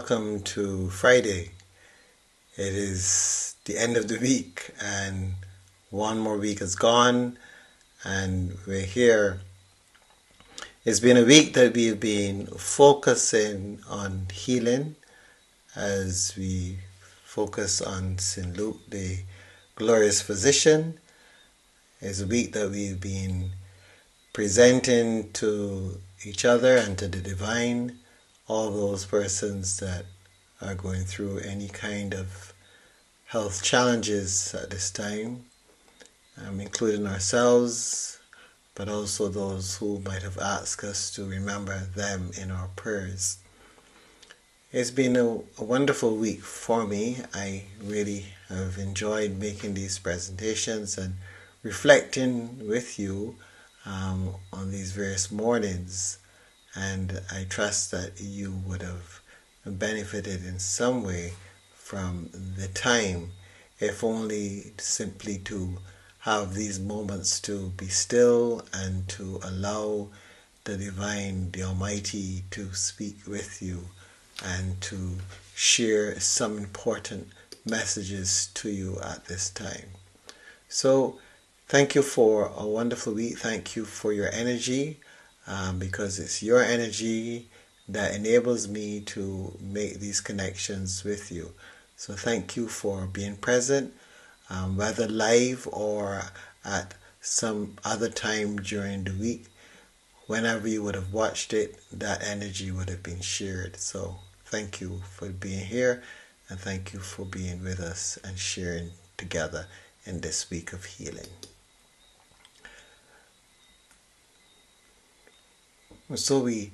welcome to Friday. It is the end of the week and one more week is gone and we're here. It's been a week that we've been focusing on healing as we focus on St. Luke, the glorious physician. It's a week that we've been presenting to each other and to the divine all those persons that are going through any kind of health challenges at this time, including ourselves, but also those who might have asked us to remember them in our prayers. It's been a wonderful week for me. I really have enjoyed making these presentations and reflecting with you on these various mornings, and I trust that you would have benefited in some way from the time, if only simply to have these moments to be still and to allow the divine, the Almighty, to speak with you and to share some important messages to you at this time. So thank you for a wonderful week. Thank you for your energy, because it's your energy that enables me to make these connections with you. So thank you for being present, whether live or at some other time during the week. Whenever you would have watched it, that energy would have been shared. So thank you for being here, and thank you for being with us and sharing together in this week of healing. So we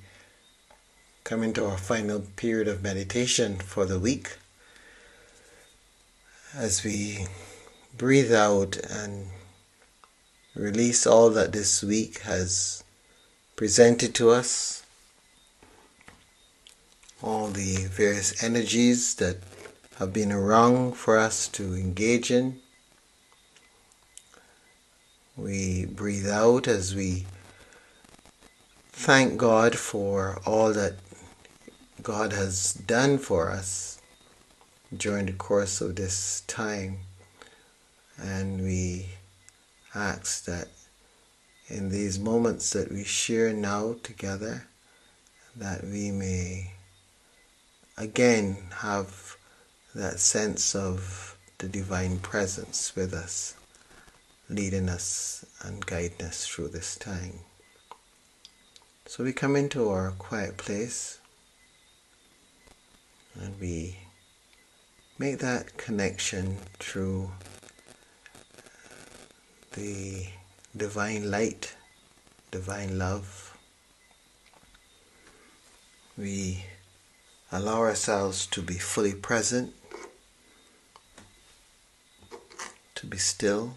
come into our final period of meditation for the week. As we breathe out and release all that this week has presented to us, all the various energies that have been around for us to engage in. We breathe out as we thank God for all that God has done for us during the course of this time, and we ask that in these moments that we share now together, that we may again have that sense of the divine presence with us, leading us and guiding us through this time. So we come into our quiet place and we make that connection through the divine light, divine love. We allow ourselves to be fully present, to be still.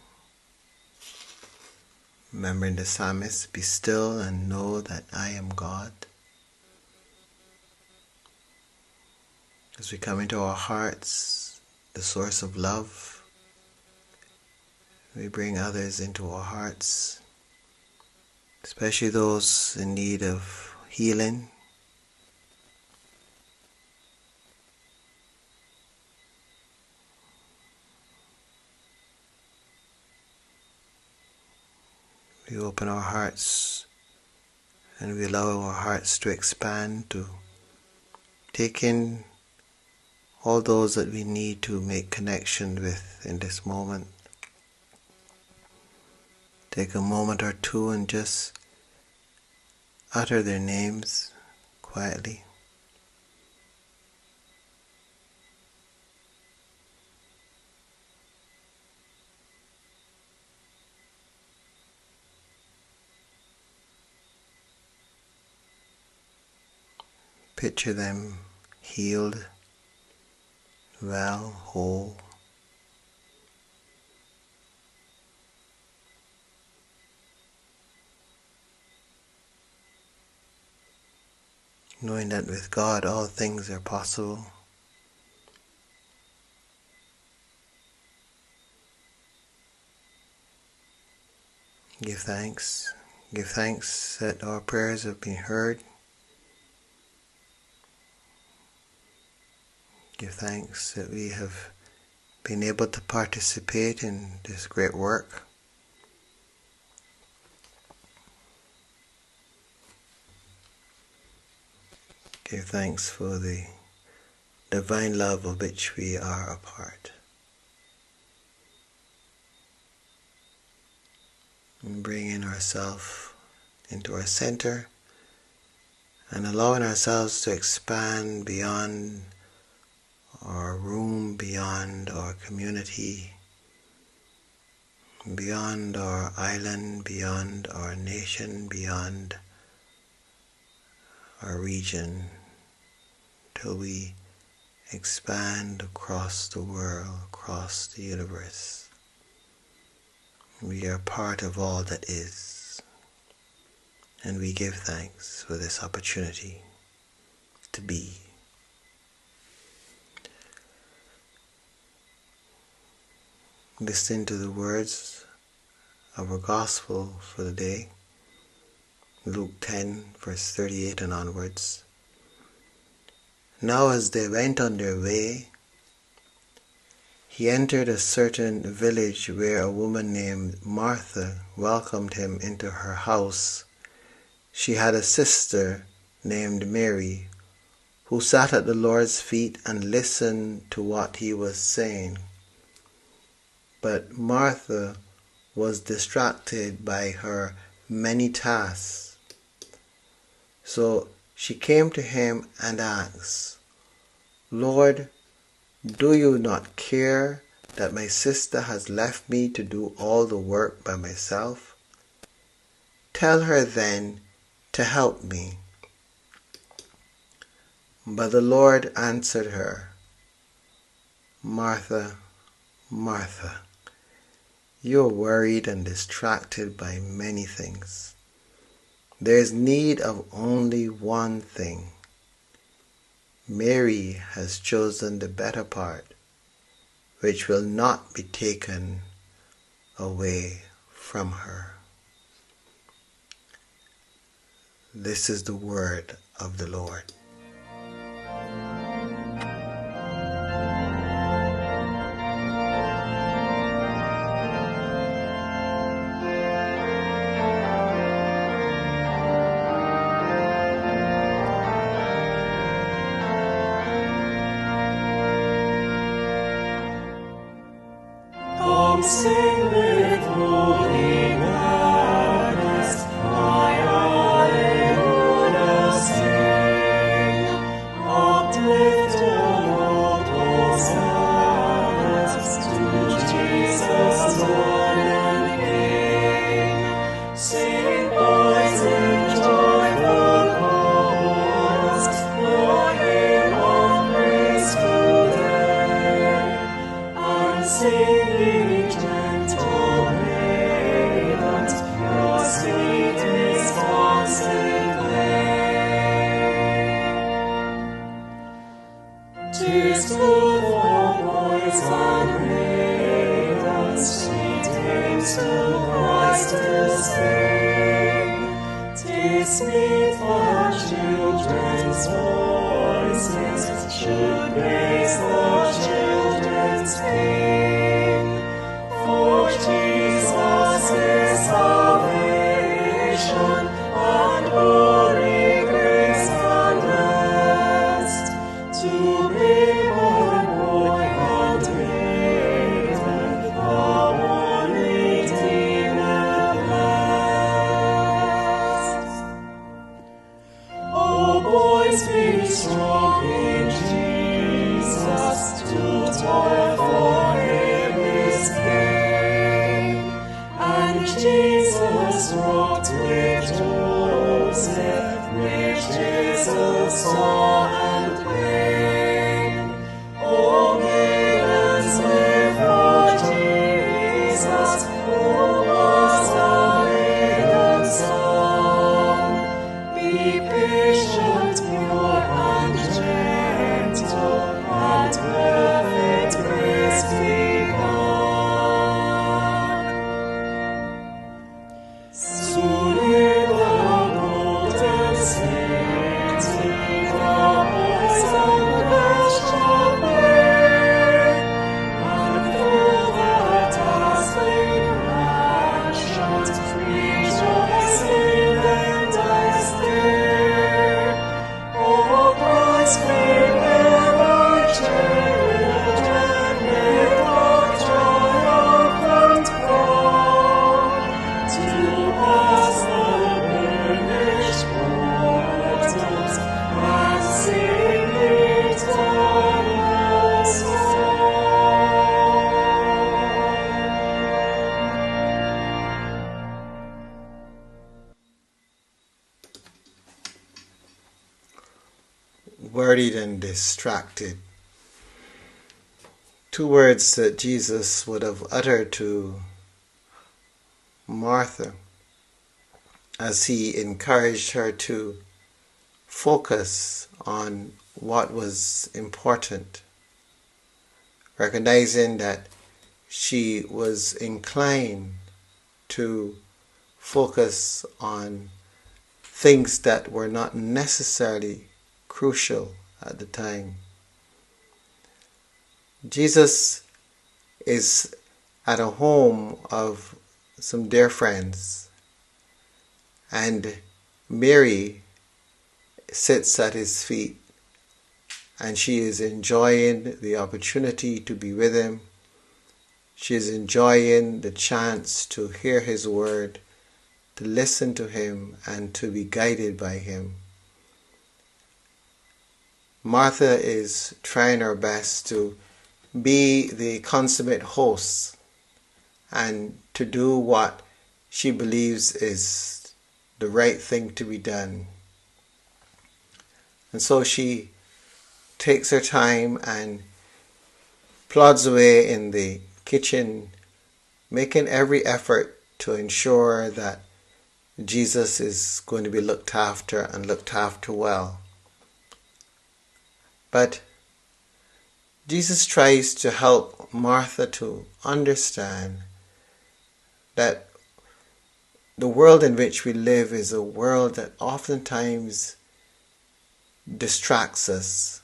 Remembering the psalmist, be still and know that I am God. As we come into our hearts, the source of love, we bring others into our hearts, especially those in need of healing. We open our hearts and we allow our hearts to expand, to take in all those that we need to make connection with in this moment. Take a moment or two and just utter their names quietly. Picture them healed, well, whole. Knowing that with God all things are possible. Give thanks. Give thanks that our prayers have been heard. Give thanks that we have been able to participate in this great work. Give thanks for the divine love of which we are a part. And bringing ourselves into our center and allowing ourselves to expand beyond our room, beyond our community, beyond our island, beyond our nation, beyond our region, till we expand across the world, across the universe. We are part of all that is, and we give thanks for this opportunity to be. Listen to the words of our gospel for the day, Luke 10, verse 38 and onwards. Now as they went on their way, he entered a certain village where a woman named Martha welcomed him into her house. She had a sister named Mary, who sat at the Lord's feet and listened to what he was saying. But Martha was distracted by her many tasks. So she came to him and asked, "Lord, do you not care that my sister has left me to do all the work by myself? Tell her then to help me." But the Lord answered her, "Martha, Martha, you are worried and distracted by many things. There is need of only one thing. Mary has chosen the better part, which will not be taken away from her." This is the word of the Lord. Sing with holy gladness, my Alleluia sing. Uplift all hosannas to Jesus, Lord and King. Sing boys in joyful chorus, your hymn of praise today, and sing gentle maidens, your sweet responsive lay. 'Tis good for boys and maidens, sweet hymns to Christ to sing. 'Tis meet that children's voices should raise the children's King. For Jesus is salvation, and glory, grace, and rest, to bring one boy and maiden, the one Redeemer blessed. O boys, be strong in Jesus, to toil for him is gain. And Jesus wrought with Joseph, which Jesus saw and prayed. O maidens, live for Jesus, who was a maiden's son. Be patient, pure, and gentle, and perfect grace begun. Soon in the golden city, the boys and girls shall worried and distracted. Two words that Jesus would have uttered to Martha as he encouraged her to focus on what was important, recognizing that she was inclined to focus on things that were not necessarily crucial at the time. Jesus is at a home of some dear friends, and Mary sits at his feet, and she is enjoying the opportunity to be with him. She is enjoying the chance to hear his word, to listen to him, and to be guided by him. Martha is trying her best to be the consummate host and to do what she believes is the right thing to be done. And so she takes her time and plods away in the kitchen, making every effort to ensure that Jesus is going to be looked after and looked after well. But Jesus tries to help Martha to understand that the world in which we live is a world that oftentimes distracts us.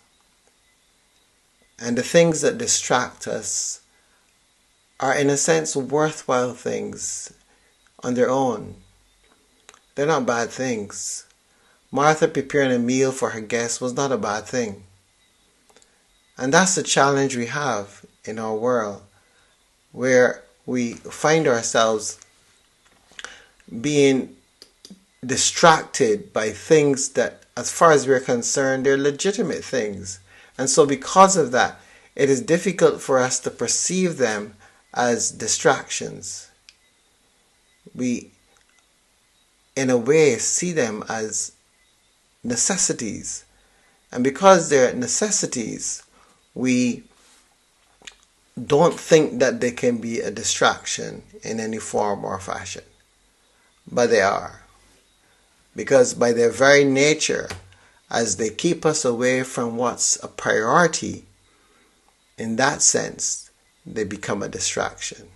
And the things that distract us are, in a sense, worthwhile things on their own. They're not bad things. Martha preparing a meal for her guests was not a bad thing. And that's the challenge we have in our world, where we find ourselves being distracted by things that, as far as we're concerned, they're legitimate things. And so because of that, it is difficult for us to perceive them as distractions. We, in a way, see them as necessities. And because they're necessities, we don't think that they can be a distraction in any form or fashion. But they are. Because by their very nature, as they keep us away from what's a priority, in that sense, they become a distraction.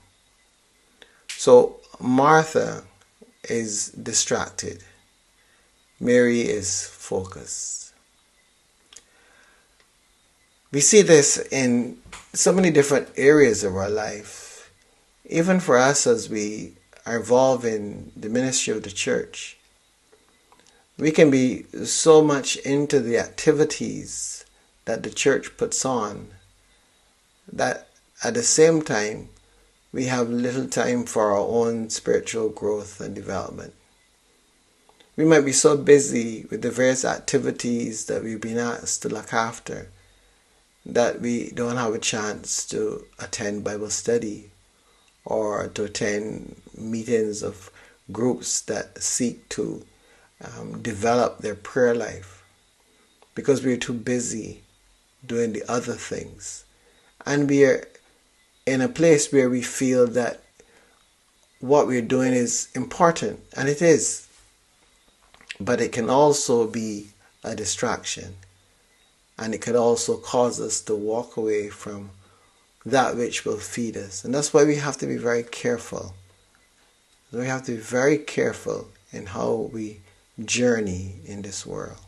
So Martha is distracted. Mary is focused. We see this in so many different areas of our life. Even for us as we are involved in the ministry of the church, we can be so much into the activities that the church puts on that at the same time we have little time for our own spiritual growth and development. We might be so busy with the various activities that we've been asked to look after that we don't have a chance to attend Bible study or to attend meetings of groups that seek to develop their prayer life, because we're too busy doing the other things. And we are in a place where we feel that what we're doing is important, and it is. But it can also be a distraction, and it could also cause us to walk away from that which will feed us. And that's why we have to be very careful. We have to be very careful in how we journey in this world,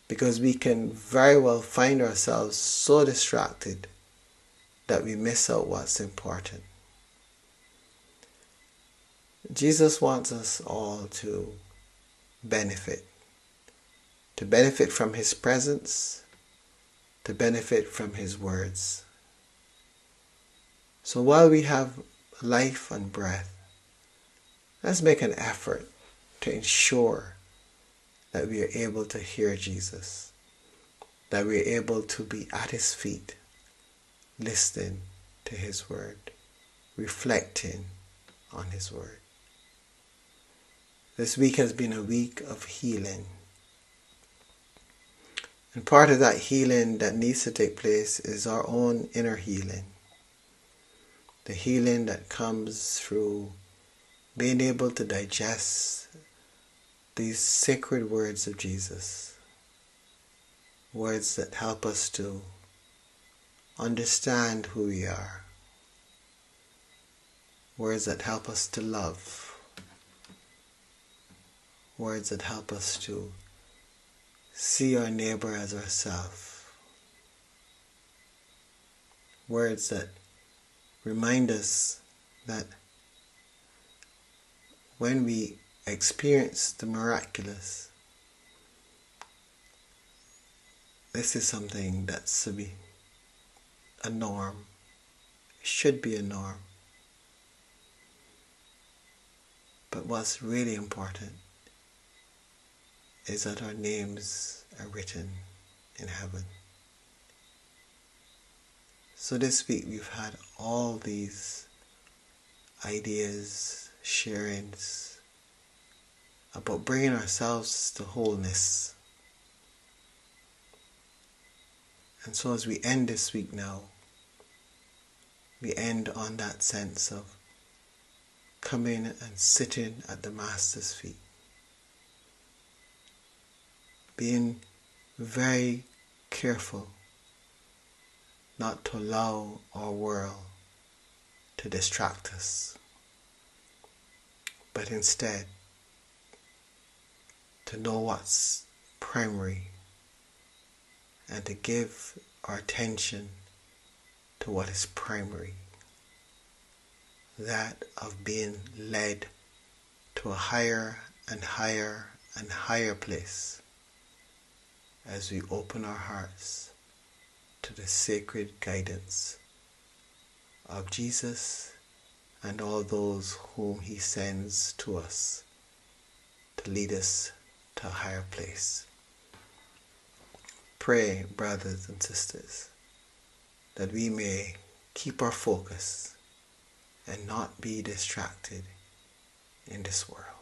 because we can very well find ourselves so distracted that we miss out what's important. Jesus wants us all to benefit from his presence, to benefit from his words. So while we have life and breath, let's make an effort to ensure that we are able to hear Jesus, that we are able to be at his feet, listening to his word, reflecting on his word. This week has been a week of healing. And part of that healing that needs to take place is our own inner healing. The healing that comes through being able to digest these sacred words of Jesus. Words that help us to understand who we are. Words that help us to love. Words that help us to see our neighbor as ourselves. Words that remind us that when we experience the miraculous, this is something that's to be a norm. It should be a norm. But what's really important is that our names are written in heaven. So this week we've had all these ideas, sharings about bringing ourselves to wholeness. And so as we end this week now, we end on that sense of coming and sitting at the Master's feet. Being very careful not to allow our world to distract us, but instead to know what's primary and to give our attention to what is primary. That of being led to a higher and higher and higher place as we open our hearts to the sacred guidance of Jesus and all those whom He sends to us to lead us to a higher place. Pray, brothers and sisters, that we may keep our focus and not be distracted in this world.